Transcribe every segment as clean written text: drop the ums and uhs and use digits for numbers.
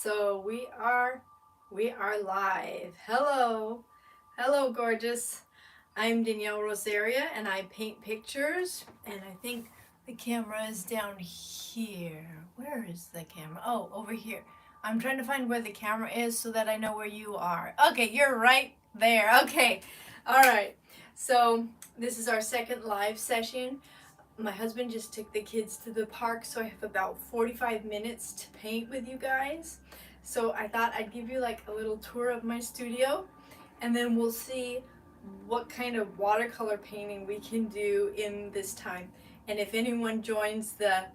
So we are live. Hello, gorgeous. I'm Danielle Rosaria, and I paint pictures. And I think the camera is down here. Where is the camera? Oh, over here. I'm trying to find where the camera is so that I know where you are. Okay, you're right there. Okay, all right. So this is our second live session. My husband just took the kids to the park, so I have about 45 minutes to paint with you guys. So I thought I'd give you like a little tour of my studio, and then we'll see what kind of watercolor painting we can do in this time. And if anyone joins the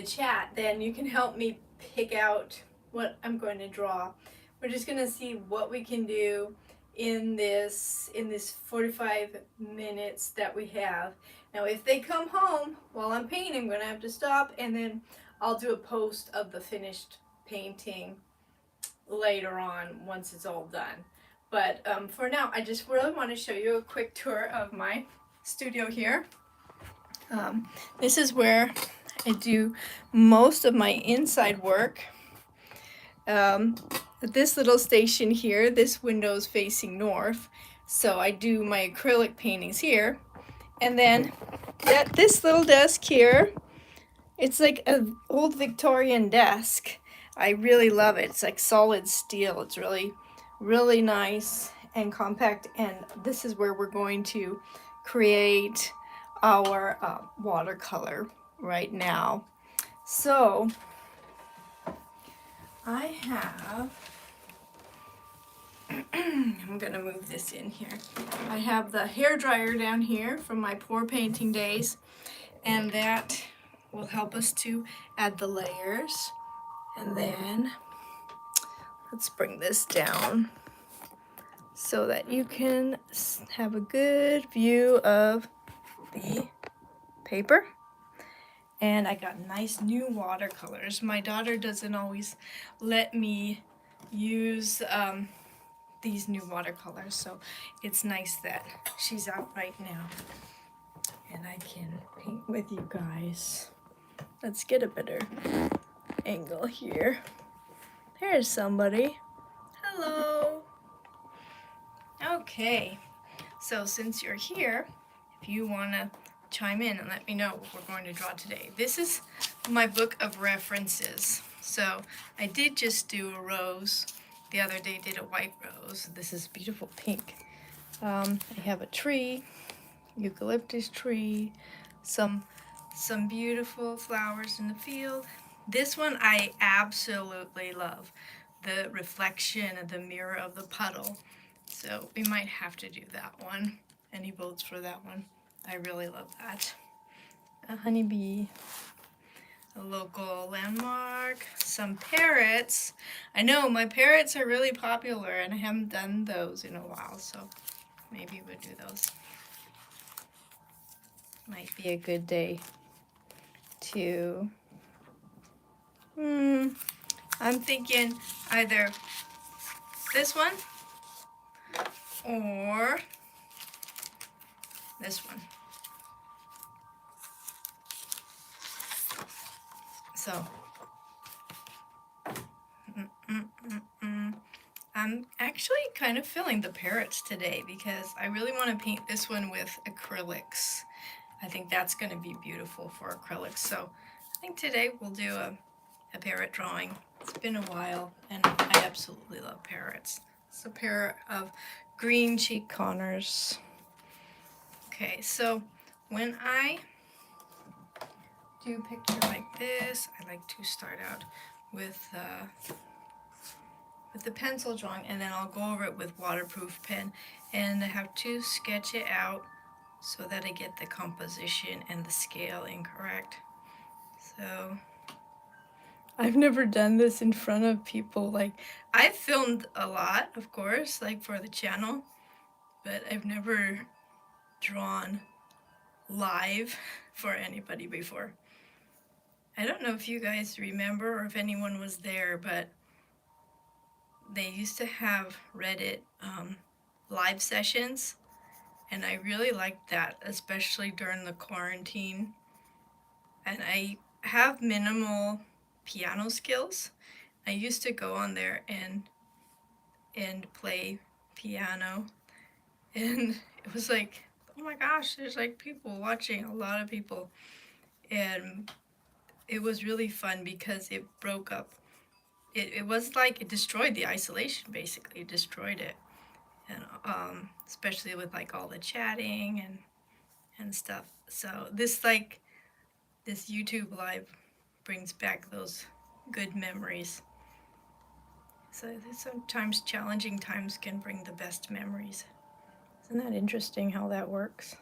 chat, then you can help me pick out what I'm going to draw. We're just going to see what we can do in this 45 minutes that we have. Now if they come home while I'm painting, I'm going to have to stop, and then I'll do a post of the finished painting later on once it's all done. But for now, I just really want to show you a quick tour of my studio here. This is where I do most of my inside work. This little station here, this window's facing north, so I do my acrylic paintings here. And then this little desk here, it's like an old Victorian desk. I really love it. It's like solid steel. It's really, really nice and compact. And this is where we're going to create our watercolor right now. So I have, I'm gonna move this in here. I have the hair dryer down here from my pour painting days, and that will help us to add the layers. And then let's bring this down so that you can have a good view of the paper. And I got nice new watercolors. My daughter doesn't always let me use these new watercolors, so it's nice that she's out right now and I can paint with you guys. Let's get a better angle here. There's somebody. Hello. Okay, so since you're here, if you want to chime in and let me know what we're going to draw today. This is my book of references. So I did just do a rose. The other day did a white rose. This is beautiful pink. I have a tree, eucalyptus tree, some beautiful flowers in the field. This one I absolutely love, the reflection of the mirror of the puddle. So we might have to do that one. Any votes for that one? I really love that. A honeybee, a local landmark, some parrots. I know my parrots are really popular and I haven't done those in a while, so maybe we'll do those. Might be a good day to, I'm thinking either this one or this one. So, I'm actually kind of feeling the parrots today because I really want to paint this one with acrylics. I think that's going to be beautiful for acrylics. So I think today we'll do a parrot drawing. It's been a while and I absolutely love parrots. It's a pair of green cheek conures. Okay, so when I do a picture like this, I like to start out with the pencil drawing, and then I'll go over it with waterproof pen, and I have to sketch it out so that I get the composition and the scaling correct. So I've never done this in front of people. Like, I've filmed a lot, of course, like for the channel, but I've never drawn live for anybody before. I don't know if you guys remember or if anyone was there, but they used to have Reddit live sessions, and I really liked that, especially during the quarantine. And I have minimal piano skills, I used to go on there and play piano, and it was like, oh my gosh, there's like people watching, a lot of people, and it was really fun because it broke up. It was like it destroyed the isolation, basically. It destroyed it, and especially with like all the chatting and stuff. So this YouTube live brings back those good memories. So sometimes challenging times can bring the best memories. Isn't that interesting how that works?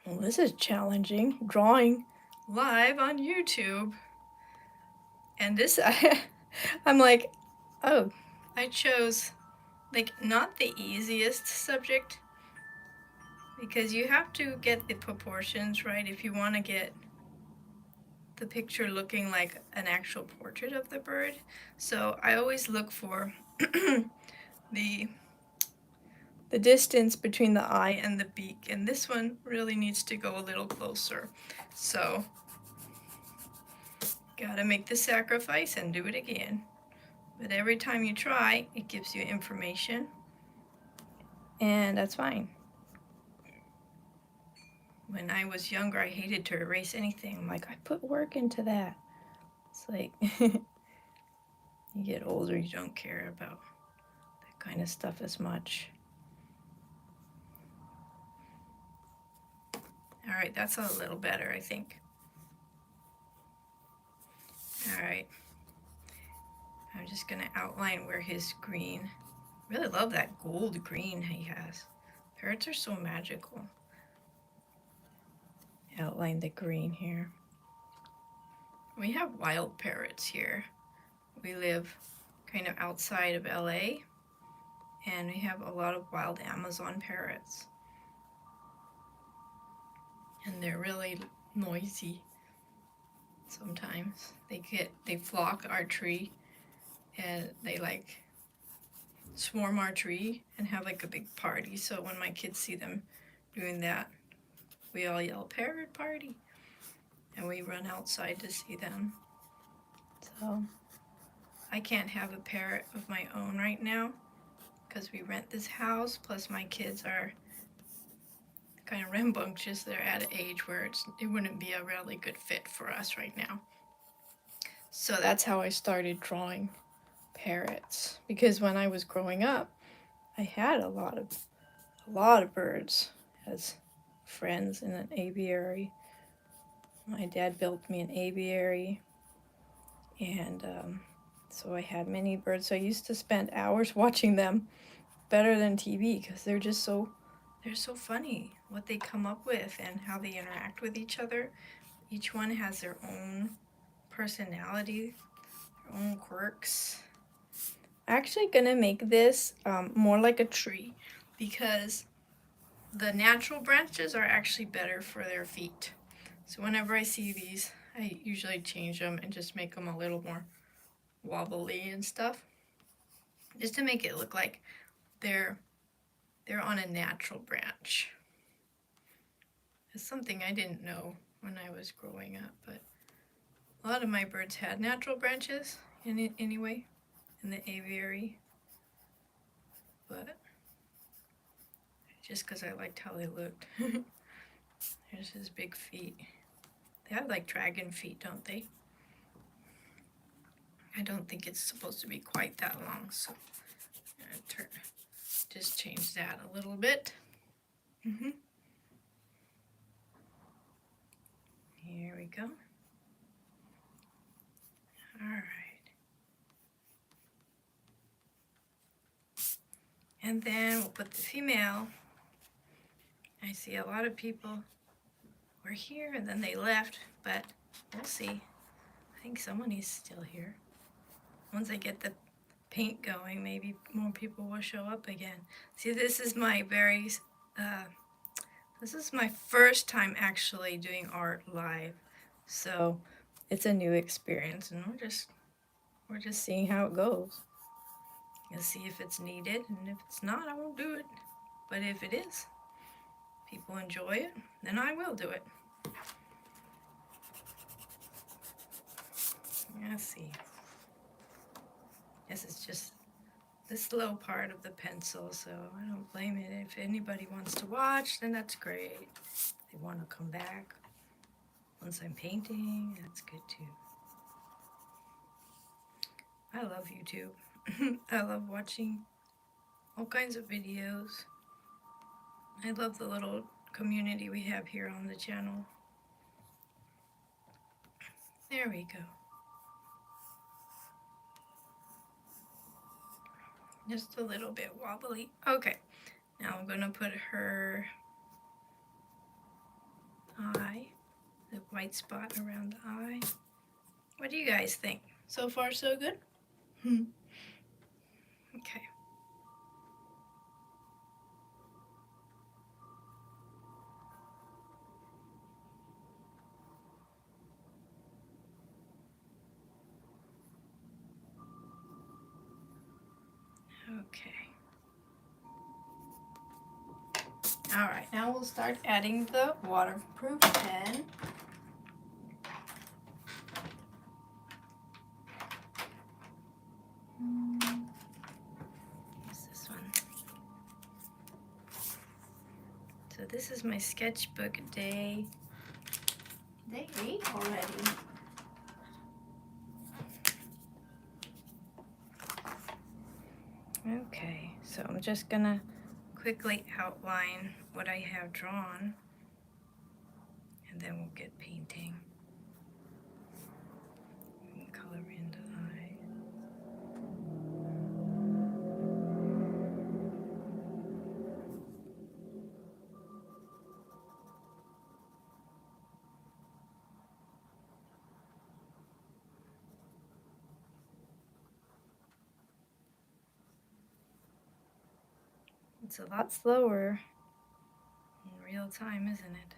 Well, this is challenging, drawing live on YouTube. And this, I'm like, oh, I chose like not the easiest subject, because you have to get the proportions right if you want to get the picture looking like an actual portrait of the bird. So I always look for the distance between the eye and the beak, and this one really needs to go a little closer. So gotta make the sacrifice and do it again. But every time you try, it gives you information, and that's fine. When I was younger, I hated to erase anything. I'm like, I put work into that. It's like, you get older, you don't care about that kind of stuff as much. All right, that's a little better, I think. All right. I'm just gonna outline where his green, really love that gold green he has. Parrots are so magical. Outline the green here. We have wild parrots here. We live kind of outside of LA, and we have a lot of wild Amazon parrots. And they're really noisy sometimes. They flock our tree, and they like swarm our tree and have like a big party. So when my kids see them doing that, we all yell, "Parrot party!" And we run outside to see them. So I can't have a parrot of my own right now because we rent this house, plus my kids are kind of rambunctious. They're at an age where it wouldn't be a really good fit for us right now. So that's how I started drawing parrots, because when I was growing up, I had a lot of birds as friends in an aviary. My dad built me an aviary, and so I had many birds. So I used to spend hours watching them, better than TV, because they're so funny what they come up with and how they interact with each other. Each one has their own personality, their own quirks. I'm actually gonna make this more like a tree, because the natural branches are actually better for their feet. So whenever I see these, I usually change them and just make them a little more wobbly and stuff, just to make it look like they're on a natural branch. It's something I didn't know when I was growing up, but a lot of my birds had natural branches in it anyway, in the aviary. But just because I liked how they looked. There's his big feet. They have like dragon feet, don't they? I don't think it's supposed to be quite that long, so I'm gonna just change that a little bit. Here we go. All right. And then we'll put the female. I see a lot of people were here and then they left, but we'll see. I think someone is still here. Once I get the paint going, maybe more people will show up again. See, this is my first time actually doing art live, so it's a new experience, and we're just seeing how it goes. You'll see if it's needed, and if it's not, I won't do it. But if it is, people enjoy it, then I will do it. Let's see. This is just the slow part of the pencil, so I don't blame it. If anybody wants to watch, then that's great. If they want to come back once I'm painting, that's good too. I love YouTube. I love watching all kinds of videos. I love the little community we have here on the channel. There we go. Just a little bit wobbly. Okay, now I'm gonna put her eye, the white spot around the eye. What do you guys think? So far, so good? Okay. Okay. All right, now we'll start adding the waterproof pen. What's this one? So this is my sketchbook day 8 already. Okay, so I'm just gonna quickly outline what I have drawn, and then we'll get painting. And color in the eye. It's a lot slower in real time, isn't it?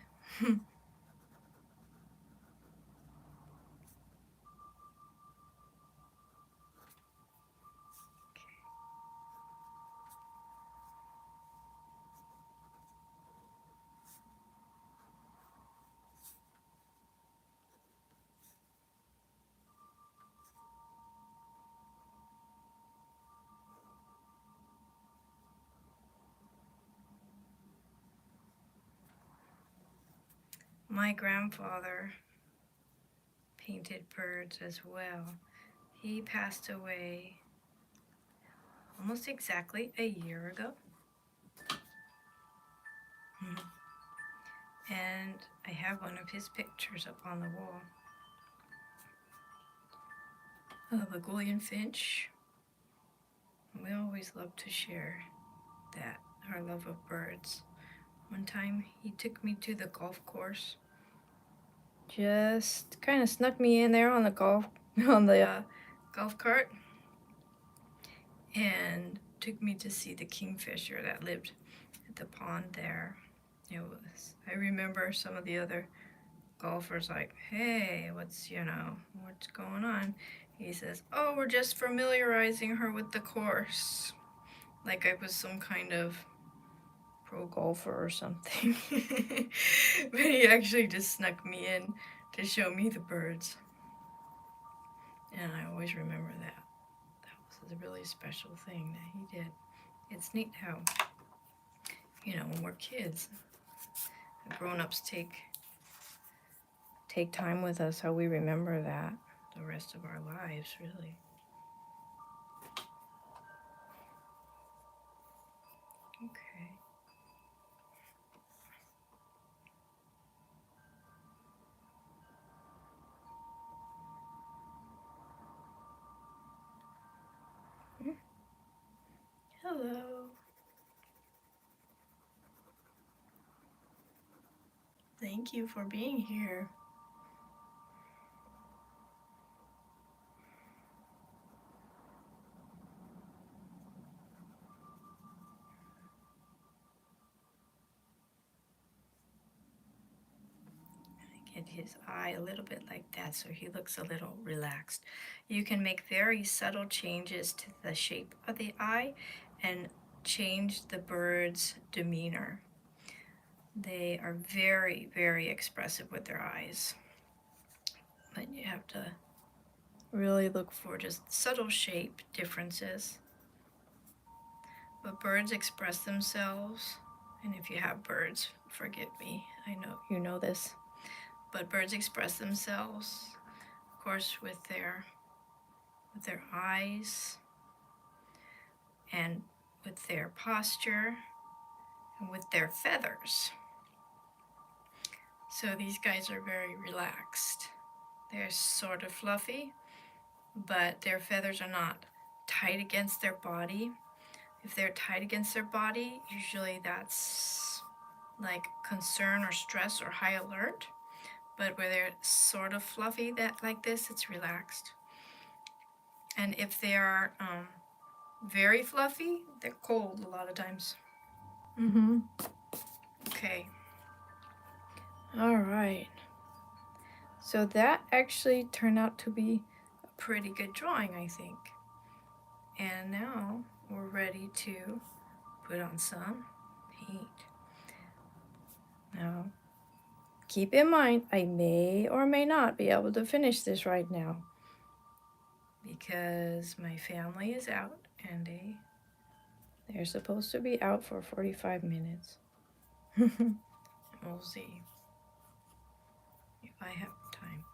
My grandfather painted birds as well. He passed away almost exactly a year ago. And I have one of his pictures up on the wall. A Ligurian finch. We always love to share that, our love of birds. One time he took me to the golf course. Just kind of snuck me in there on the golf cart and took me to see the kingfisher that lived at the pond there. I remember some of the other golfers like, hey, what's going on? He says, oh, we're just familiarizing her with the course. Like I was some kind of pro golfer or something. But he actually just snuck me in to show me the birds. And I always remember that. That was a really special thing that he did. It's neat how, when we're kids, the grown-ups take time with us, how we remember that the rest of our lives, really. Okay. Hello. Thank you for being here. Get his eye a little bit like that so he looks a little relaxed. You can make very subtle changes to the shape of the eye and change the bird's demeanor. They are very, very expressive with their eyes, but you have to really look for just subtle shape differences. But birds express themselves, and if you have birds, forgive me, I know you know this, but birds express themselves, of course, with their eyes and with their posture and with their feathers. So these guys are very relaxed. They're sort of fluffy, but their feathers are not tight against their body. If they're tight against their body, usually that's like concern or stress or high alert. But where they're sort of fluffy like this, it's relaxed. And if they are very fluffy, they're cold a lot of times. Okay. All right. So that actually turned out to be a pretty good drawing, I think. And now we're ready to put on some paint. Now, keep in mind, I may or may not be able to finish this right now because my family is out and they're supposed to be out for 45 minutes. We'll see if I have time.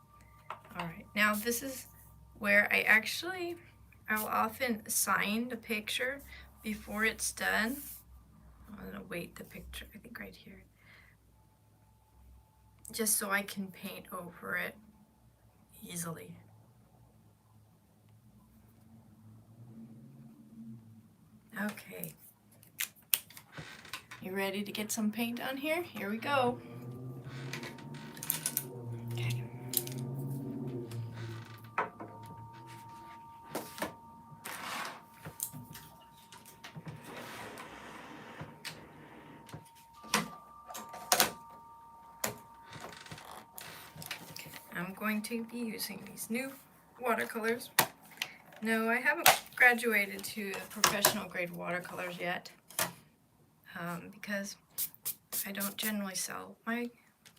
All right, now this is where I'll often sign the picture before it's done. I'm gonna weight the picture, I think right here, just so I can paint over it easily. Okay. You ready to get some paint on here? Here we go. Okay. I'm going to be using these new watercolors. No, I haven't graduated to professional grade watercolors yet because I don't generally sell my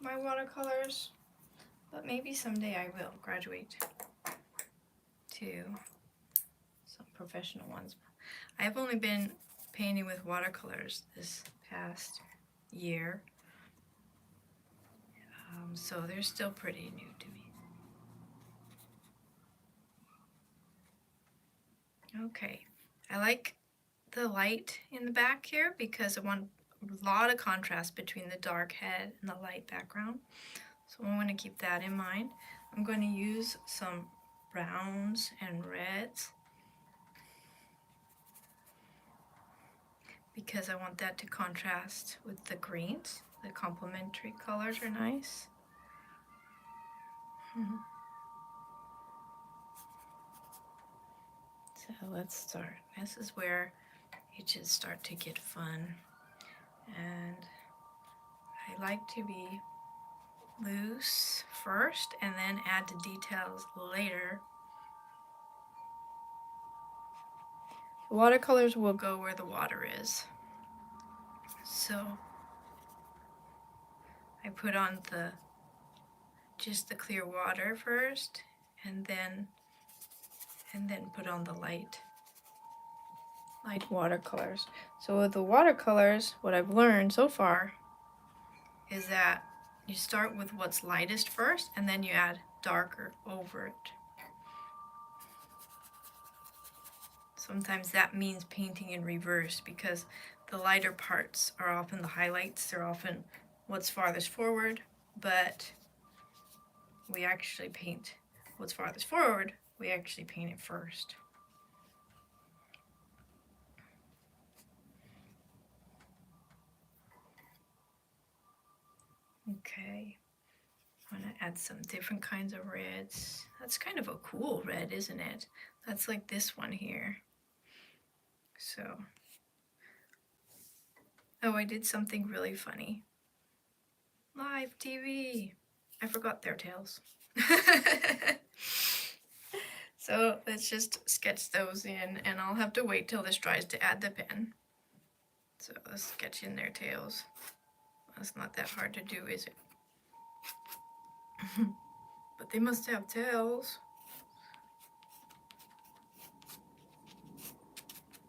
watercolors, but maybe someday I will graduate to some professional ones. I've only been painting with watercolors this past year, so they're still pretty new to me. Okay, I like the light in the back here because I want a lot of contrast between the dark head and the light background. So I'm going to keep that in mind. I'm going to use some browns and reds because I want that to contrast with the greens. The complementary colors are nice. So let's start. This is where it should start to get fun. And I like to be loose first and then add the details later. The watercolors will go where the water is. So I put on just the clear water first and then put on the light watercolors. So with the watercolors, what I've learned so far is that you start with what's lightest first and then you add darker over it. Sometimes that means painting in reverse because the lighter parts are often the highlights, they're often what's farthest forward, but we actually paint what's farthest forward, we actually paint it first. Okay, I'm gonna add some different kinds of reds. That's kind of a cool red, isn't it? That's like this one here. So, oh, I did something really funny. Live TV. I forgot their tails. So let's just sketch those in, and I'll have to wait till this dries to add the pen. So let's sketch in their tails. That's not that hard to do, is it? But they must have tails.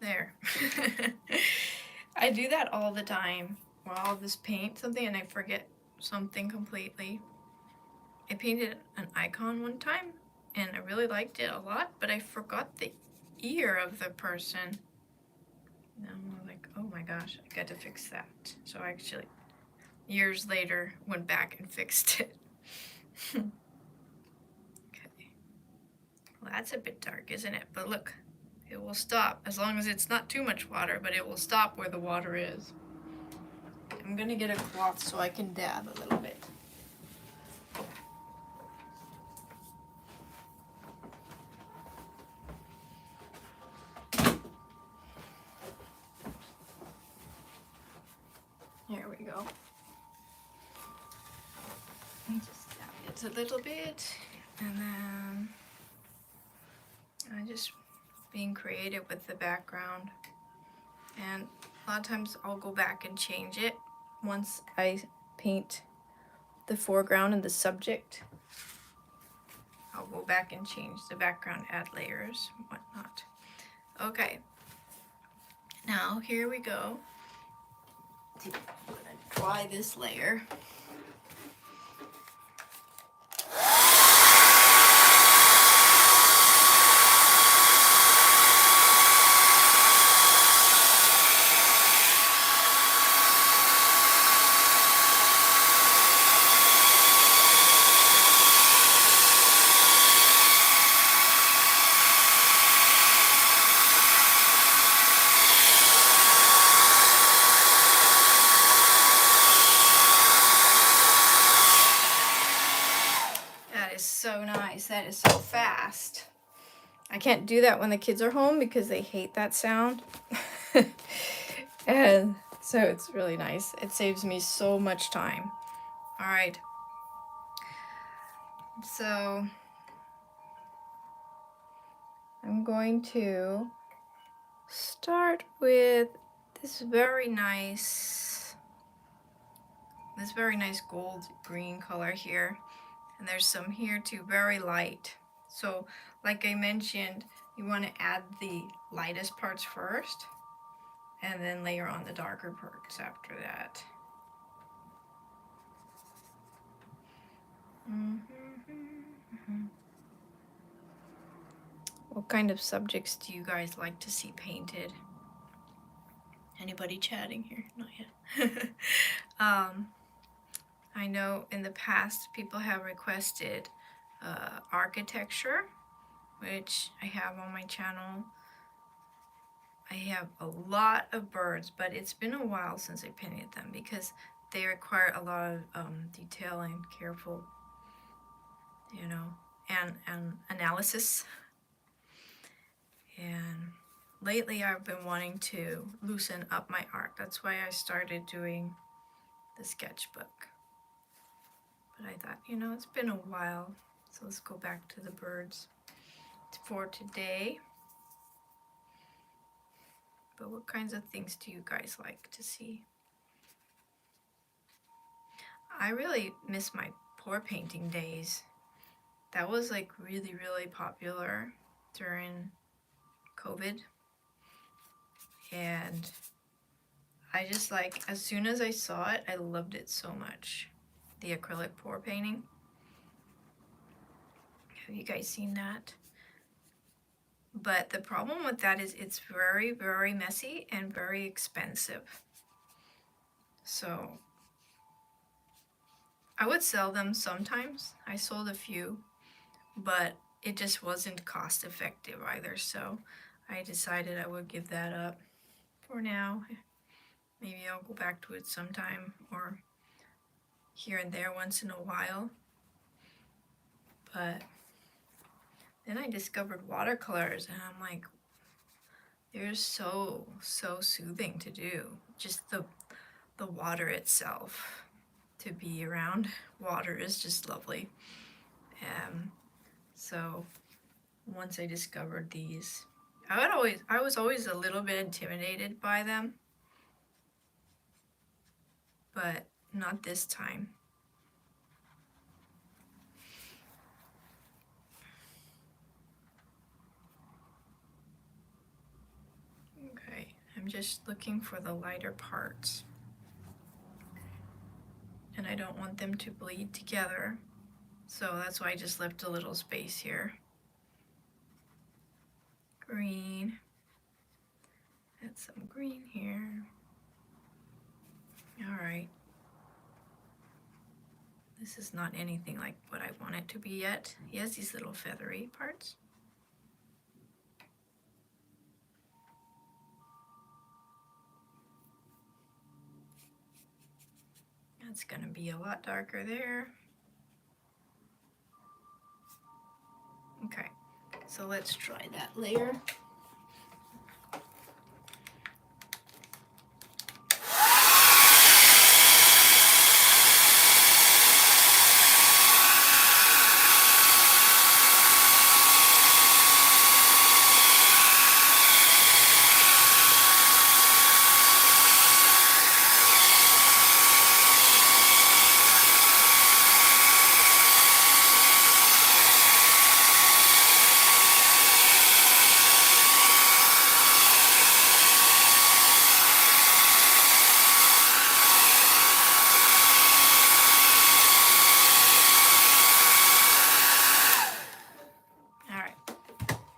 There. I do that all the time. While I'll just paint something and I forget something completely. I painted an icon one time and I really liked it a lot, but I forgot the ear of the person. And I'm like, oh my gosh, I got to fix that. So I actually, years later, went back and fixed it. Okay. Well, that's a bit dark, isn't it? But look, it will stop as long as it's not too much water, but it will stop where the water is. I'm gonna get a cloth so I can dab a little bit. Here we go. Just dab it a little bit, and then I just being creative with the background. And a lot of times I'll go back and change it once I paint the foreground and the subject. I'll go back and change the background, add layers, and whatnot. Okay, now here we go. I'm gonna dry this layer. So nice. That is so fast. I can't do that when the kids are home because they hate that sound. And so it's really nice. It saves me so much time. All right. So I'm going to start with this very nice gold green color here. And there's some here too, very light. So like I mentioned, you want to add the lightest parts first and then layer on the darker parts after that. What kind of subjects do you guys like to see painted? Anybody chatting here? Not yet. I know in the past people have requested architecture, which I have on my channel. I have a lot of birds, but it's been a while since I painted them because they require a lot of detail and careful, you know, and analysis. And lately I've been wanting to loosen up my art. That's why I started doing the sketchbook. But I thought, you know, it's been a while, so let's go back to the birds for today. But what kinds of things do you guys like to see? I really miss my pour painting days. That was like really, really popular during COVID. And I just like, as soon as I saw it, I loved it so much. The acrylic pour painting. Have you guys seen that? But the problem with that is it's very, very messy and very expensive. So I would sell them sometimes. I sold a few, but it just wasn't cost effective either. So I decided I would give that up for now. Maybe I'll go back to it sometime or here and there once in a while. But then I discovered watercolors and I'm like, they're so soothing to do. Just the water itself, to be around water is just lovely. So once I discovered these, I was always a little bit intimidated by them, but not this time. just looking for the lighter parts. And I don't want them to bleed together. So that's why I just left a little space here. Green. Add some green here. All right. This is not anything like what I want it to be yet. He has these little feathery parts. That's going to be a lot darker there. Okay, so let's try that layer.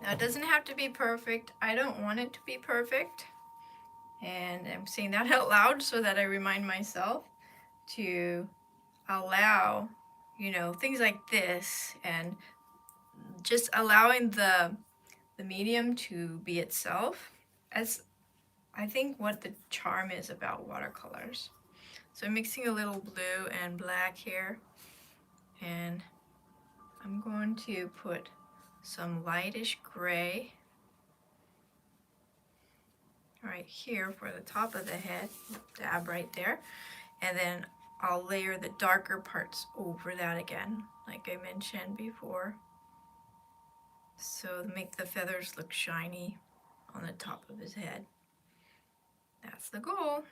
Now it doesn't have to be perfect. I don't want it to be perfect. And I'm saying that out loud so that I remind myself to allow, you know, things like this, and just allowing the medium to be itself, as I think what the charm is about watercolors. So I'm mixing a little blue and black here, and I'm going to put some lightish gray right here for the top of the head, dab right there, and then I'll layer the darker parts over that again, like I mentioned before, so make the feathers look shiny on the top of his head. That's the goal.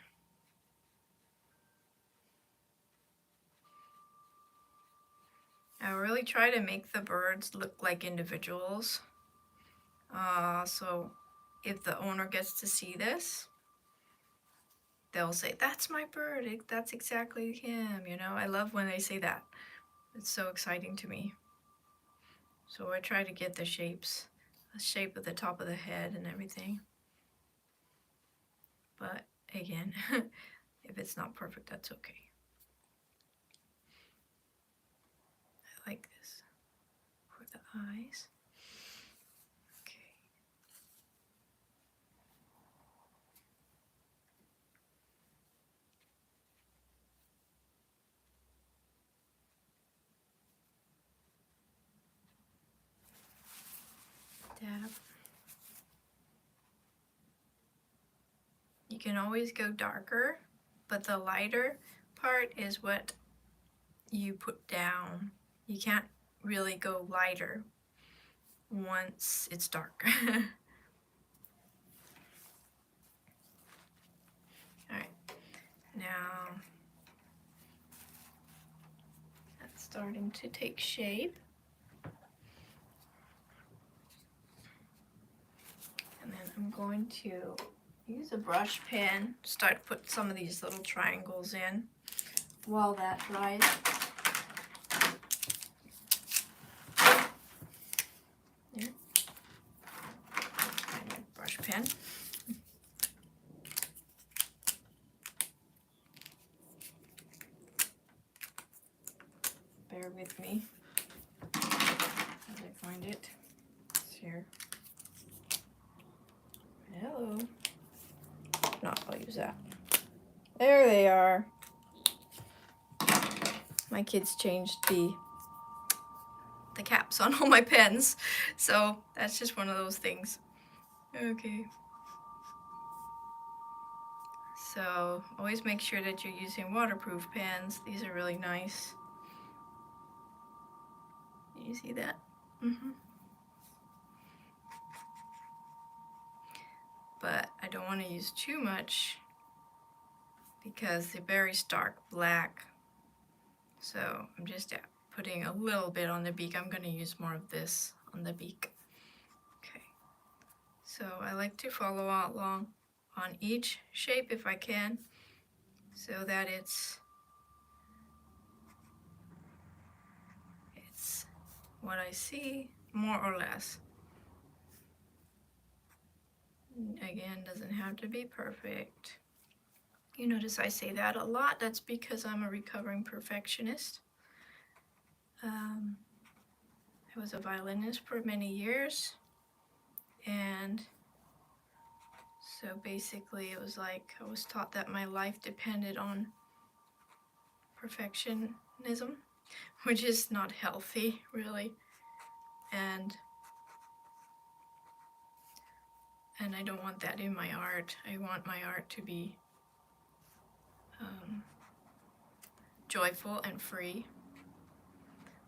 I really try to make the birds look like individuals. So if the owner gets to see this, they'll say, "That's my bird, that's exactly him," you know? I love when they say that. It's so exciting to me. So I try to get the shape of the top of the head and everything. But again, if it's not perfect, that's okay. I like this for the eyes. Okay. Dab. You can always go darker, but the lighter part is what you put down. You can't really go lighter once it's dark. Alright, now that's starting to take shape. And then I'm going to use a brush pen, start to put some of these little triangles in while that dries. There. And my brush pen. Bear with me as I find it. It's here. Hello. No, I'll use that. There they are. My kids changed the caps on all my pens, so that's just one of those things. Okay. So always make sure that you're using waterproof pens. These are really nice. You see that? But I don't want to use too much because they're very stark black. So I'm just putting a little bit on the beak. I'm going to use more of this on the beak. Okay. So I like to follow along on each shape if I can, so that it's what I see, more or less. Again, doesn't have to be perfect. You notice I say that a lot. That's because I'm a recovering perfectionist. I was a violinist for many years, and so basically it was like I was taught that my life depended on perfectionism, which is not healthy, really. And I don't want that in my art. I want my art to be joyful and free,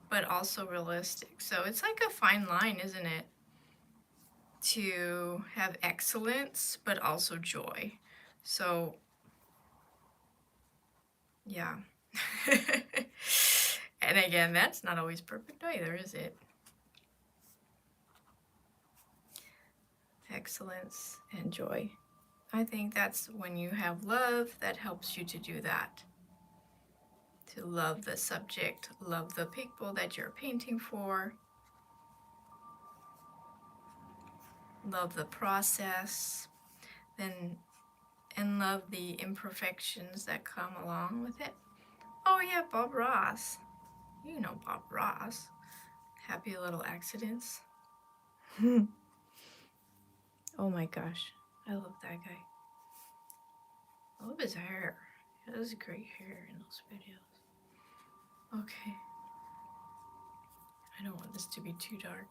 but also realistic. So it's like a fine line, isn't it? To have excellence, but also joy. So, yeah. And again, that's not always perfect either, is it? Excellence and joy. I think that's when you have love that helps you to do that. To love the subject, love the people that you're painting for, love the process, and love the imperfections that come along with it. Oh yeah, Bob Ross. You know Bob Ross. Happy Little Accidents. Oh my gosh, I love that guy. I love his hair. He has great hair in those videos. Okay. I don't want this to be too dark.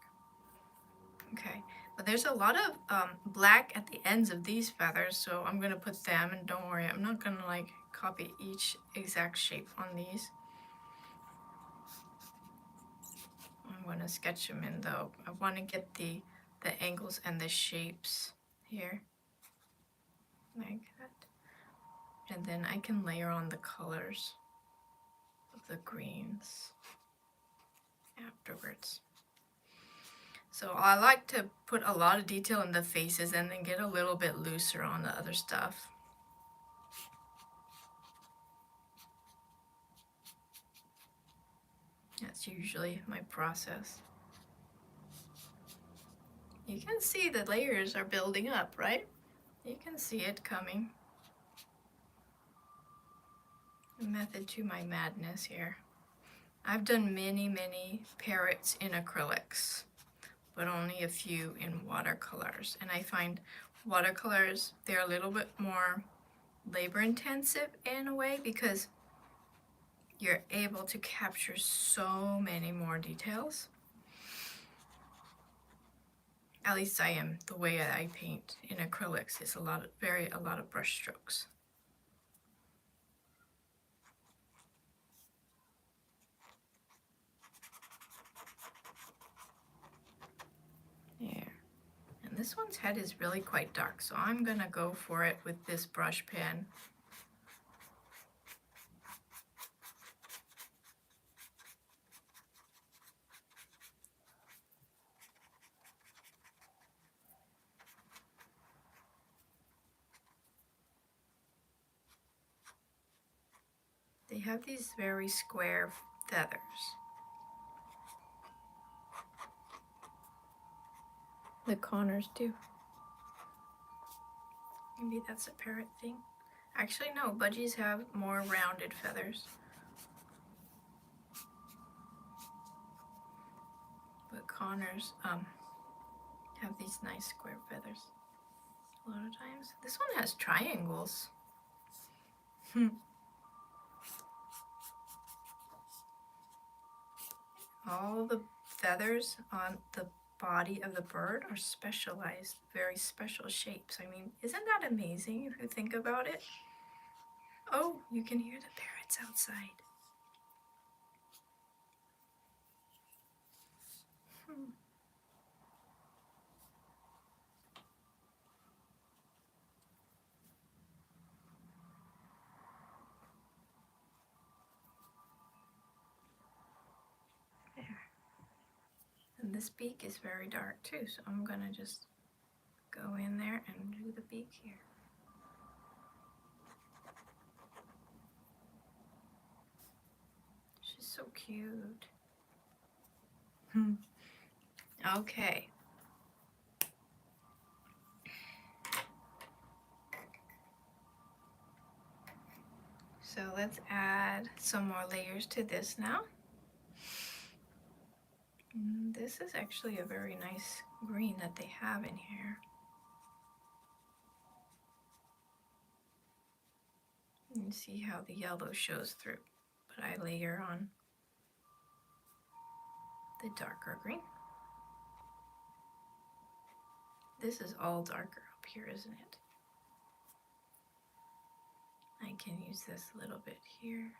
Okay, but there's a lot of black at the ends of these feathers, so I'm gonna put them, and don't worry, I'm not gonna like copy each exact shape on these. I'm gonna sketch them in though. I want to get the angles and the shapes here, like that. And then I can layer on the colors of the greens afterwards. So I like to put a lot of detail in the faces and then get a little bit looser on the other stuff. That's usually my process. You can see the layers are building up, right? You can see it coming. A method to my madness here. I've done many parrots in acrylics, but only a few in watercolors. And I find watercolors, they're a little bit more labor intensive in a way because you're able to capture so many more details. At least I am. The way I paint in acrylics is a lot of brush strokes. Yeah. And this one's head is really quite dark, so I'm gonna go for it with this brush pen. They have these very square feathers. The conures do. Maybe that's a parrot thing. Actually, no, budgies have more rounded feathers. But conures have these nice square feathers a lot of times. This one has triangles. All the feathers on the body of the bird are specialized, very special shapes. I mean, isn't that amazing if you think about it? Oh, you can hear the parrots outside. There. And this beak is very dark too, so I'm gonna just go in there and do the beak here. so cute. Okay. So let's add some more layers to this now. This is actually a very nice green that they have in here. You can see how the yellow shows through, but I layer on the darker green. This is all darker up here, isn't it? I can use this a little bit here.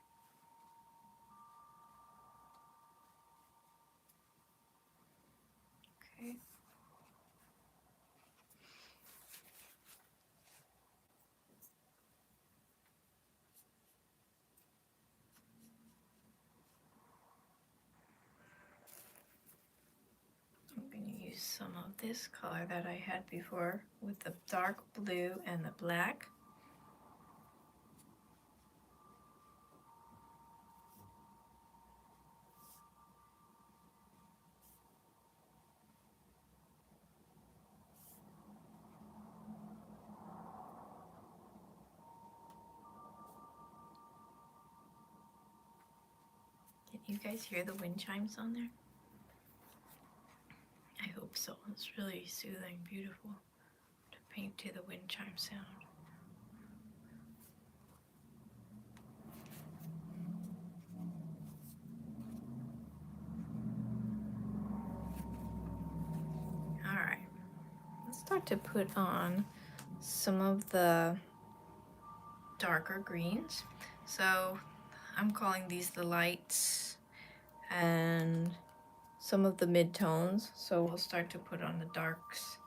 Okay. I'm going to use some of this color that I had before with the dark blue and the black. Can you guys hear the wind chimes on there? I hope so. It's really soothing, beautiful to paint to the wind chime sound. Alright, let's start to put on some of the darker greens. So I'm calling these the lights and some of the mid-tones. So we'll start to put on the darks.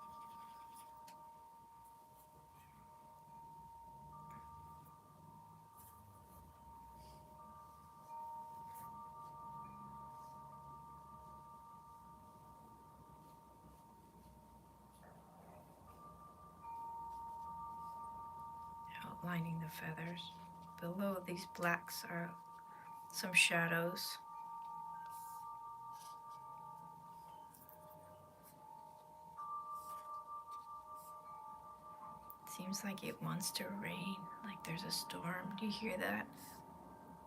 Outlining the feathers. Below these blacks are some shadows. Seems like it wants to rain, like there's a storm. Do you hear that?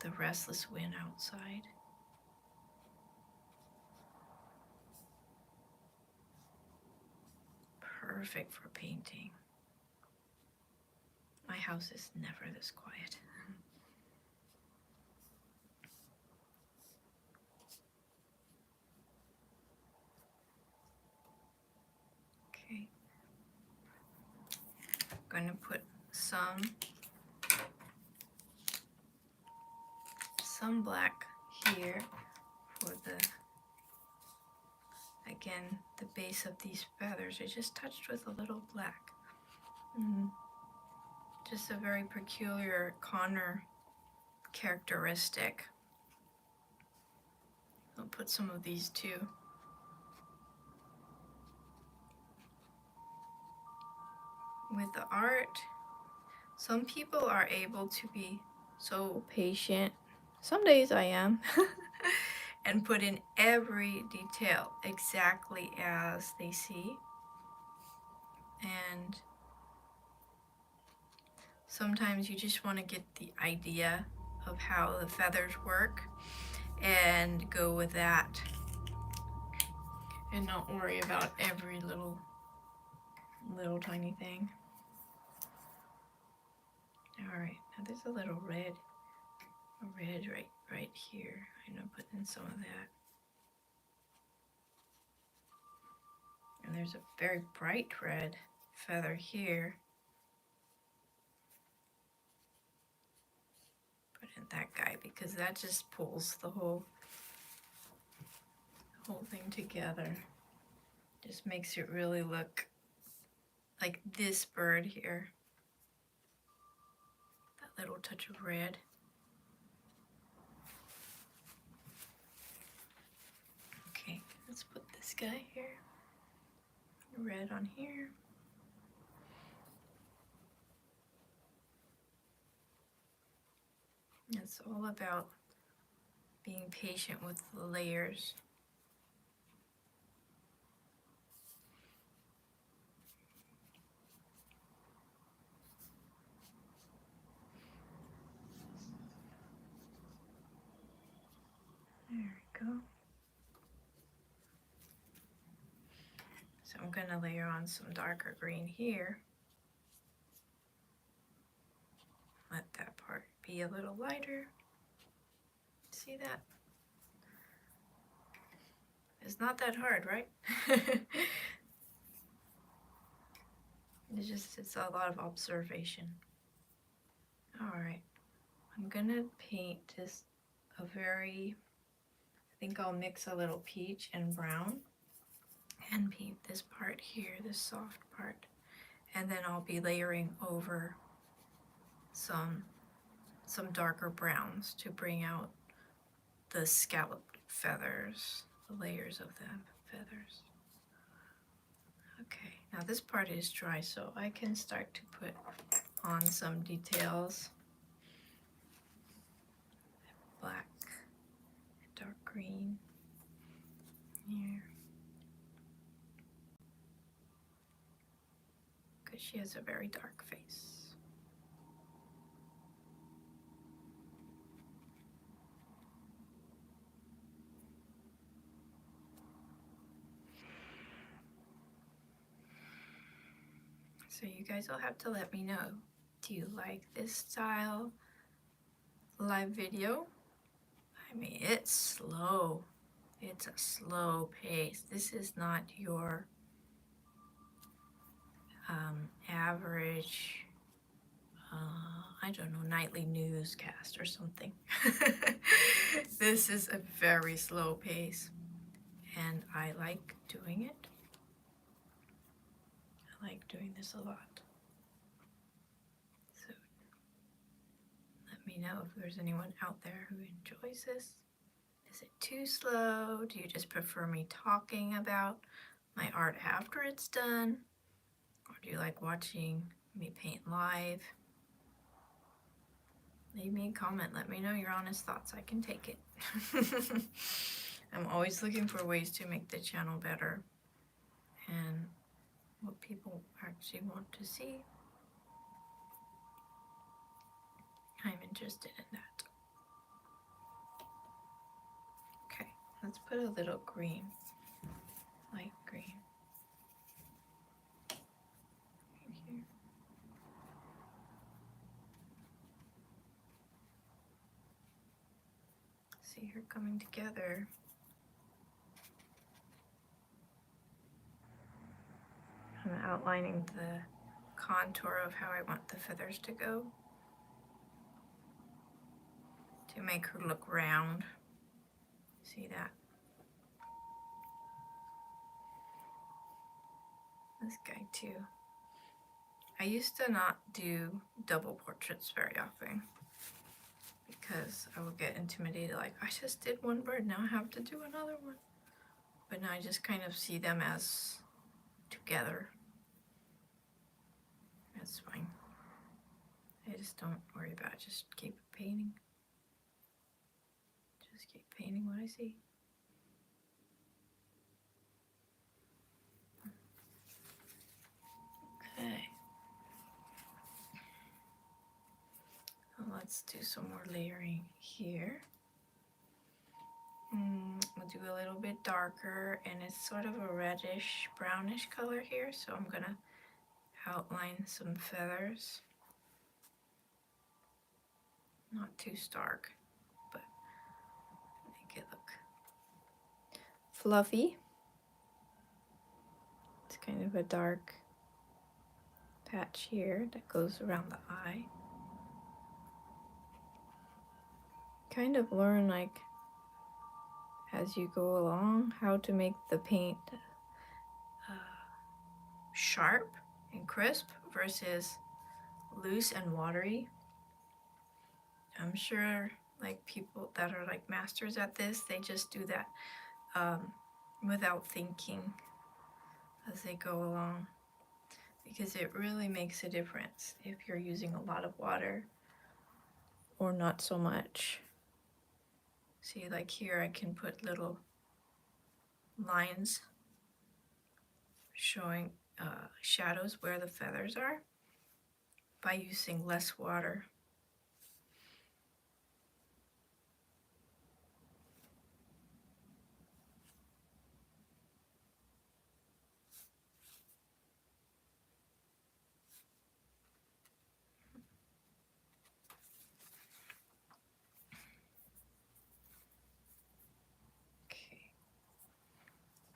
The restless wind outside. Perfect for painting. My house is never this quiet. Okay. I'm going to put some black here for again, the base of these feathers. I just touched with a little black. Just a very peculiar conure characteristic. I'll put some of these too. With the art, some people are able to be so patient. Some days I am. And put in every detail exactly as they see. And sometimes you just want to get the idea of how the feathers work and go with that. And not worry about every little tiny thing. Alright, now there's a little red right here. I'm gonna put in some of that. And there's a very bright red feather here. Put in that guy because that just pulls the whole thing together. Just makes it really look like this bird here. That little touch of red. Okay, let's put this guy here. Red on here. It's all about being patient with the layers. There we go. So I'm going to layer on some darker green here. Let that part be a little lighter. See that? It's not that hard, right? It's a lot of observation. All right, I'm gonna paint just I think I'll mix a little peach and brown and paint this part here, this soft part. And then I'll be layering over some darker browns to bring out the scalloped feathers, the layers of the feathers. Okay, now this part is dry, so I can start to put on some details. Black, dark green here. Because she has a very dark face. So you guys will have to let me know. Do you like this style live video? I mean, it's slow. It's a slow pace. This is not your average, I don't know, nightly newscast or something. This is a very slow pace, and I like doing it. I like doing this a lot. So let me know if there's anyone out there who enjoys this. Is it too slow? Do you just prefer me talking about my art after it's done? Or do you like watching me paint live? Leave me a comment. Let me know your honest thoughts. I can take it. I'm always looking for ways to make the channel better and what people actually want to see. I'm interested in that. Okay, let's put a little green, light green. Right here. See her coming together. I'm outlining the contour of how I want the feathers to go to make her look round. See that? This guy too. I used to not do double portraits very often because I would get intimidated, like, I just did one bird, now I have to do another one. But now I just kind of see them as together. That's fine. I just don't worry about it, just keep painting. Just keep painting what I see. Okay. Let's do some more layering here. We'll do a little bit darker, and it's sort of a reddish, brownish color here, so I'm gonna outline some feathers. Not too stark, but make it look fluffy. It's kind of a dark patch here that goes around the eye. Kind of learn, like, as you go along, how to make the paint sharp and crisp versus loose and watery. I'm sure, like, people that are like masters at this, they just do that without thinking as they go along, because it really makes a difference if you're using a lot of water or not so much. See, like here I can put little lines showing shadows where the feathers are by using less water. Okay,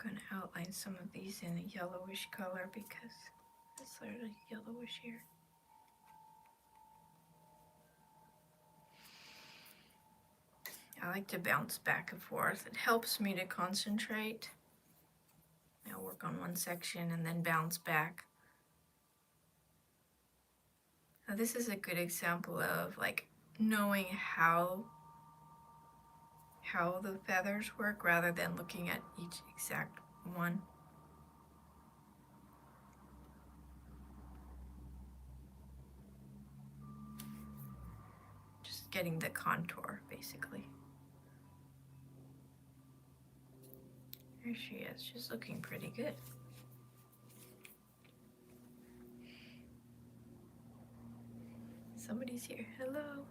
I'm gonna outline some of these in a yellowish color because it's sort of yellowish here. I like to bounce back and forth. It helps me to concentrate. I'll work on one section and then bounce back. Now this is a good example of like knowing how the feathers work rather than looking at each exact one. Just getting the contour basically. There she is. She's looking pretty good. Somebody's here. Hello.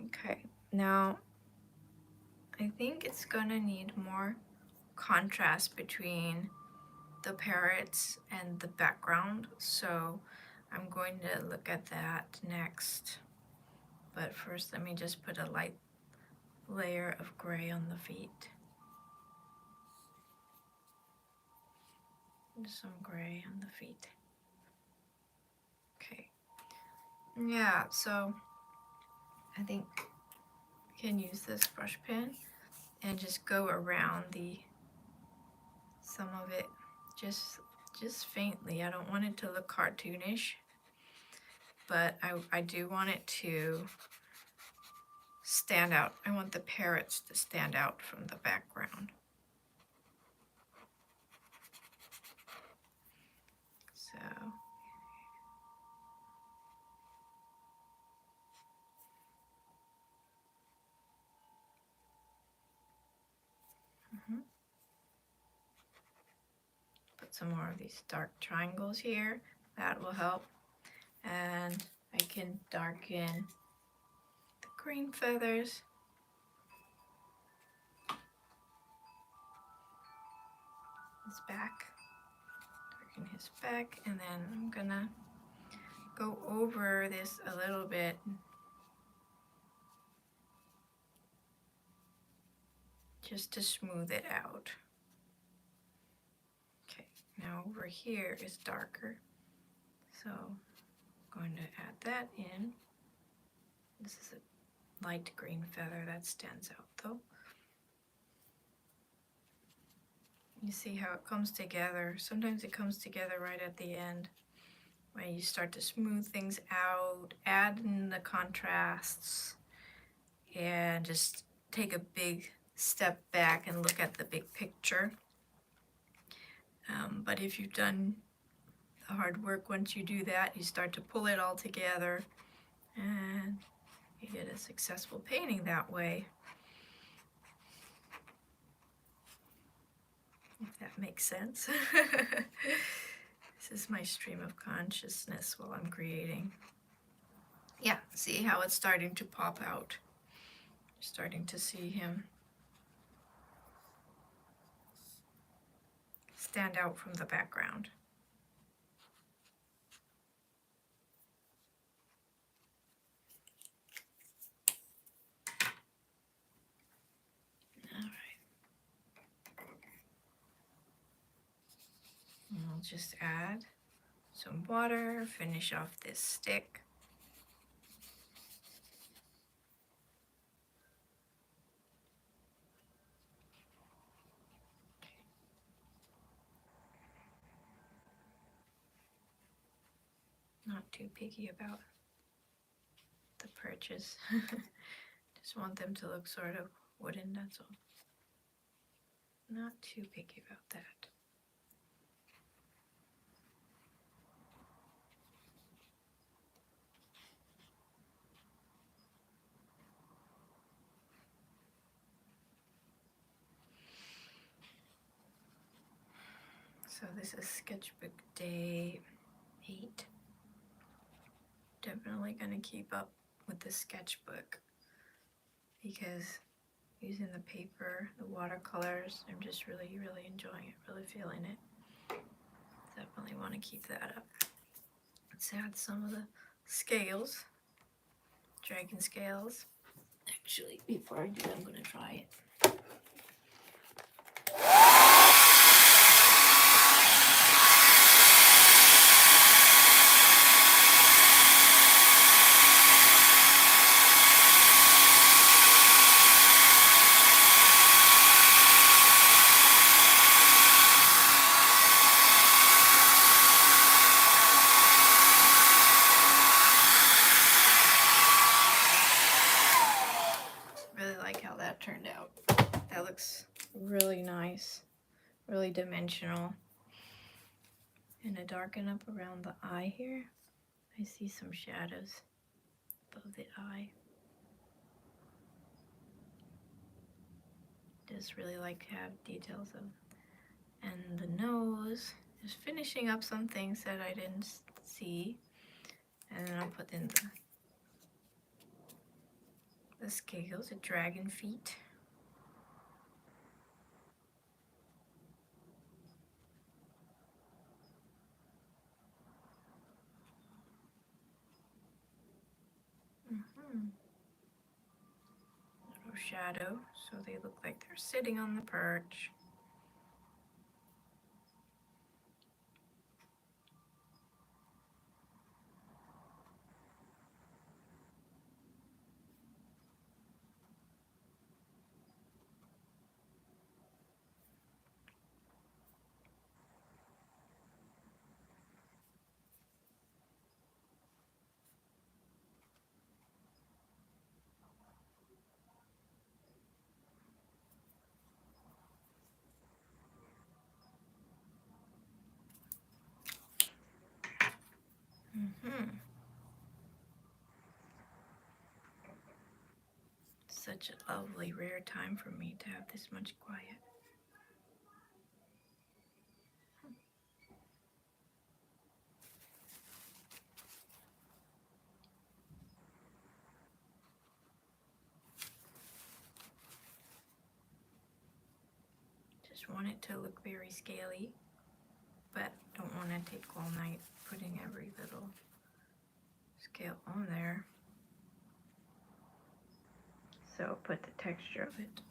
Okay, now I think it's gonna need more contrast between the parrots and the background, so I'm going to look at that next. But first let me just put a light layer of gray on the feet. Some gray on the feet. Okay. Yeah, so I think I can use this brush pen and just go around some of it just faintly. I don't want it to look cartoonish, but I do want it to stand out. I want the parrots to stand out from the background. So put some more of these dark triangles here. That will help. And I can darken the green feathers. His back. Darken his back, and then I'm gonna go over this a little bit. Just to smooth it out. Okay, now over here is darker. So I'm going to add that in. This is a light green feather that stands out though. You see how it comes together. Sometimes it comes together right at the end when you start to smooth things out, add in the contrasts, and just take a big step back and look at the big picture. But if you've done the hard work, once you do that, you start to pull it all together and you get a successful painting that way. If that makes sense. This is my stream of consciousness while I'm creating. Yeah, see how it's starting to pop out. You're starting to see him stand out from the background. All right. And I'll just add some water, finish off this stick. Not too picky about the perches. Just want them to look sort of wooden, that's all. Not too picky about that. So this is sketchbook day 8. Definitely gonna keep up with the sketchbook because using the paper, the watercolors, I'm just really enjoying it, really feeling it. Definitely want to keep that up. Let's add some of the scales, dragon scales. Actually, before I do that, I'm gonna try it. Really like how that turned out. That looks really nice, really dimensional. And to darken up around the eye here, I see some shadows above the eye. Just really like to have details of, and the nose. Just finishing up some things that I didn't see. And then I'll put in the scales, the dragon feet. Little shadow, so they look like they're sitting on the perch. Such a lovely, rare time for me to have this much quiet. Just want it to look very scaly, but don't want to take all night putting every little scale on there. So put the texture of it.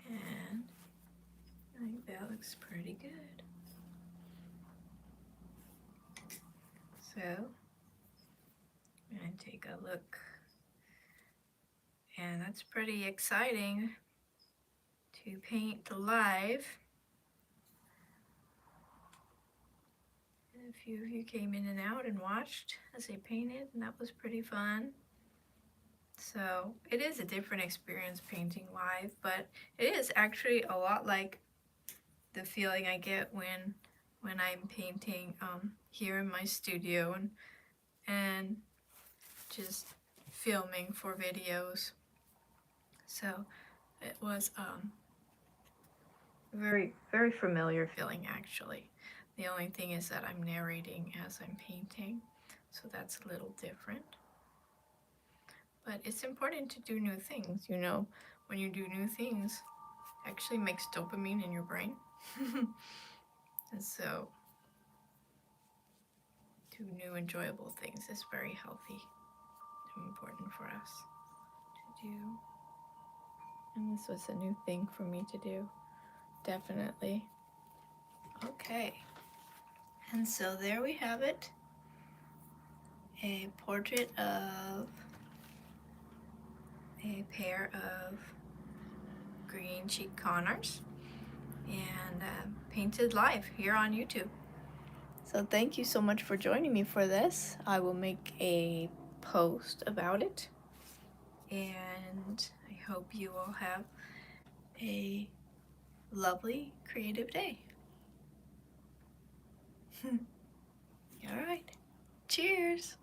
And I think that looks pretty good. So I'm going to take a look. And that's pretty exciting to paint live. A few of you came in and out and watched as I painted, and that was pretty fun. So it is a different experience painting live, but it is actually a lot like the feeling I get when I'm painting here in my studio and just filming for videos. So it was very familiar feeling actually. The only thing is that I'm narrating as I'm painting, so that's a little different. But it's important to do new things, you know. When you do new things, it actually makes dopamine in your brain. And so, do new enjoyable things is very healthy and important for us to do. And this was a new thing for me to do, definitely. Okay, and so there we have it. A portrait of a pair of green cheek conures and painted live here on YouTube. So thank you so much for joining me for this. I will make a post about it, and I hope you all have a lovely creative day. All right, cheers.